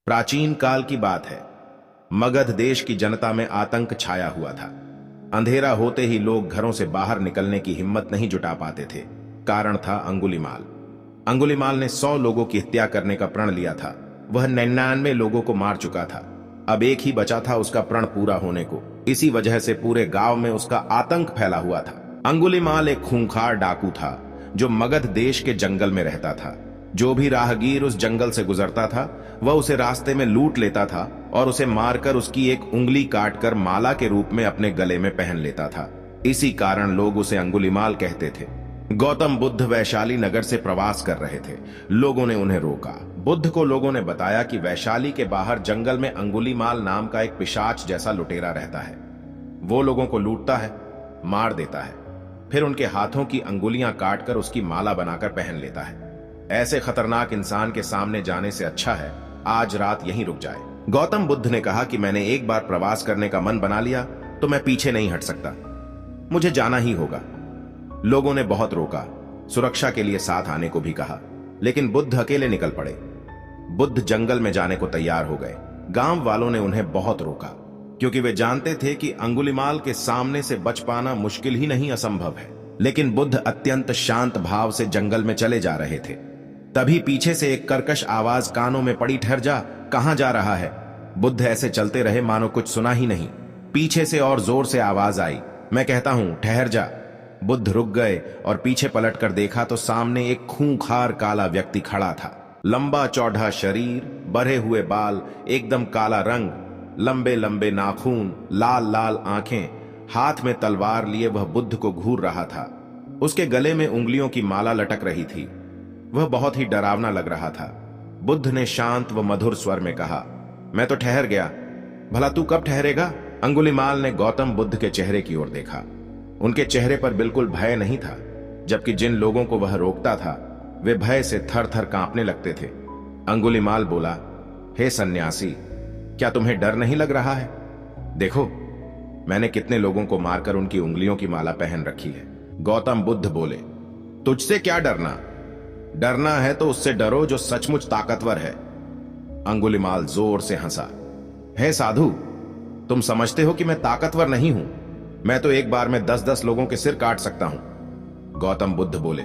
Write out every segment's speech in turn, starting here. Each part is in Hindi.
प्राचीन काल की बात है। मगध देश की जनता में आतंक छाया हुआ था। अंधेरा होते ही लोग घरों से बाहर निकलने की हिम्मत नहीं जुटा पाते थे। कारण था अंगुलीमाल। अंगुलीमाल ने 100 लोगों की हत्या करने का प्रण लिया था। वह 99 लोगों को मार चुका था। अब एक ही बचा था उसका प्रण पूरा होने को। इसी वजह से पूरे गांव में उसका आतंक फैला हुआ था। अंगुलीमाल एक खूंखार डाकू था जो मगध देश के जंगल में रहता था। जो भी राहगीर उस जंगल से गुजरता था वह उसे रास्ते में लूट लेता था और उसे मारकर उसकी एक उंगली काटकर माला के रूप में अपने गले में पहन लेता था। इसी कारण लोग उसे अंगुलीमाल कहते थे। गौतम बुद्ध वैशाली नगर से प्रवास कर रहे थे। लोगों ने उन्हें रोका। बुद्ध को लोगों ने बताया कि वैशाली के बाहर जंगल में अंगुलीमाल नाम का एक पिशाच जैसा लुटेरा रहता है। वो लोगों को लूटता है, मार देता है, फिर उनके हाथों की अंगुलियां काटकर उसकी माला बनाकर पहन लेता है। ऐसे खतरनाक इंसान के सामने जाने से अच्छा है आज रात यहीं रुक जाए। गौतम बुद्ध ने कहा कि मैंने एक बार प्रवास करने का मन बना लिया तो मैं पीछे नहीं हट सकता, मुझे जाना ही होगा। लोगों ने बहुत रोका, सुरक्षा के लिए साथ आने को भी कहा, लेकिन बुद्ध अकेले निकल पड़े। बुद्ध जंगल में जाने को तैयार हो गए। गांव वालों ने उन्हें बहुत रोका क्योंकि वे जानते थे कि अंगुलीमाल के सामने से बच पाना मुश्किल ही नहीं असंभव है। लेकिन बुद्ध अत्यंत शांत भाव से जंगल में चले जा रहे थे। तभी पीछे से एक कर्कश आवाज कानों में पड़ी, ठहर जा, कहां जा रहा है। बुद्ध ऐसे चलते रहे मानो कुछ सुना ही नहीं। पीछे से और जोर से आवाज आई, मैं कहता हूं ठहर जा। बुद्ध रुक गए और पीछे पलट कर देखा तो सामने एक खूंखार काला व्यक्ति खड़ा था। लंबा चौड़ा शरीर, बढ़े हुए बाल, एकदम काला रंग, लंबे लंबे नाखून, लाल लाल आंखें, हाथ में तलवार लिए वह बुद्ध को घूर रहा था। उसके गले में उंगलियों की माला लटक रही थी। वह बहुत ही डरावना लग रहा था। बुद्ध ने शांत व मधुर स्वर में कहा, मैं तो ठहर गया, भला तू कब ठहरेगा। अंगुलीमाल ने गौतम बुद्ध के चेहरे की ओर देखा। उनके चेहरे पर बिल्कुल भय नहीं था, जबकि जिन लोगों को वह रोकता था वे भय से थर थर कांपने लगते थे। अंगुलीमाल बोला, हे सन्यासी, क्या तुम्हें डर नहीं लग रहा है? देखो, मैंने कितने लोगों को मारकर उनकी उंगलियों की माला पहन रखी है। गौतम बुद्ध बोले, तुझसे क्या डरना? डरना है तो उससे डरो जो सचमुच ताकतवर है। अंगुलीमाल जोर से हंसा, हे साधु, तुम समझते हो कि मैं ताकतवर नहीं हूं। मैं तो एक बार में 10-10 लोगों के सिर काट सकता हूं। गौतम बुद्ध बोले,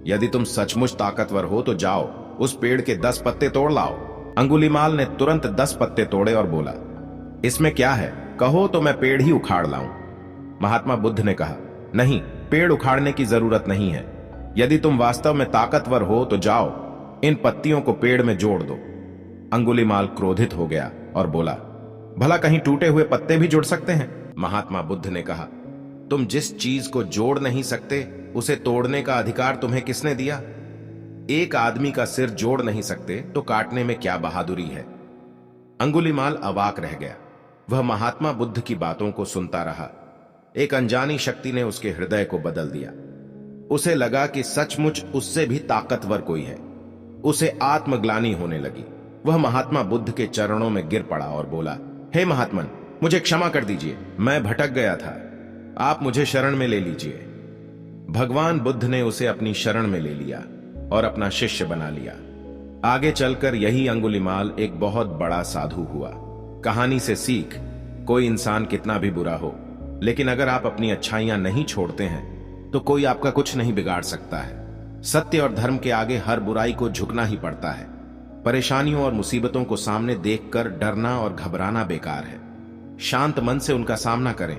यदि तुम सचमुच ताकतवर हो तो जाओ उस पेड़ के 10 पत्ते तोड़ लाओ। अंगुलीमाल ने तुरंत 10 पत्ते तोड़े और बोला, इसमें क्या है, कहो तो मैं पेड़ ही उखाड़ लाऊं। महात्मा बुद्ध ने कहा, नहीं, पेड़ उखाड़ने की जरूरत नहीं है। यदि तुम वास्तव में ताकतवर हो तो जाओ इन पत्तियों को पेड़ में जोड़ दो। अंगुलीमाल क्रोधित हो गया और बोला, भला कहीं टूटे हुए पत्ते भी जुड़ सकते हैं? महात्मा बुद्ध ने कहा, तुम जिस चीज को जोड़ नहीं सकते उसे तोड़ने का अधिकार तुम्हें किसने दिया? एक आदमी का सिर जोड़ नहीं सकते तो काटने में क्या बहादुरी है? अंगुलीमाल अवाक रह गया। वह महात्मा बुद्ध की बातों को सुनता रहा। एक अनजानी शक्ति ने उसके हृदय को बदल दिया। उसे लगा कि सचमुच उससे भी ताकतवर कोई है। उसे आत्मग्लानि होने लगी। वह महात्मा बुद्ध के चरणों में गिर पड़ा और बोला, हे महात्मन, मुझे क्षमा कर दीजिए, मैं भटक गया था, आप मुझे शरण में ले लीजिए। भगवान बुद्ध ने उसे अपनी शरण में ले लिया और अपना शिष्य बना लिया। आगे चलकर यही अंगुलीमाल एक बहुत बड़ा साधु हुआ। कहानी से सीख, कोई इंसान कितना भी बुरा हो, लेकिन अगर आप अपनी अच्छाइयां नहीं छोड़ते हैं तो कोई आपका कुछ नहीं बिगाड़ सकता है। सत्य और धर्म के आगे हर बुराई को झुकना ही पड़ता है। परेशानियों और मुसीबतों को सामने देखकर डरना और घबराना बेकार है। शांत मन से उनका सामना करें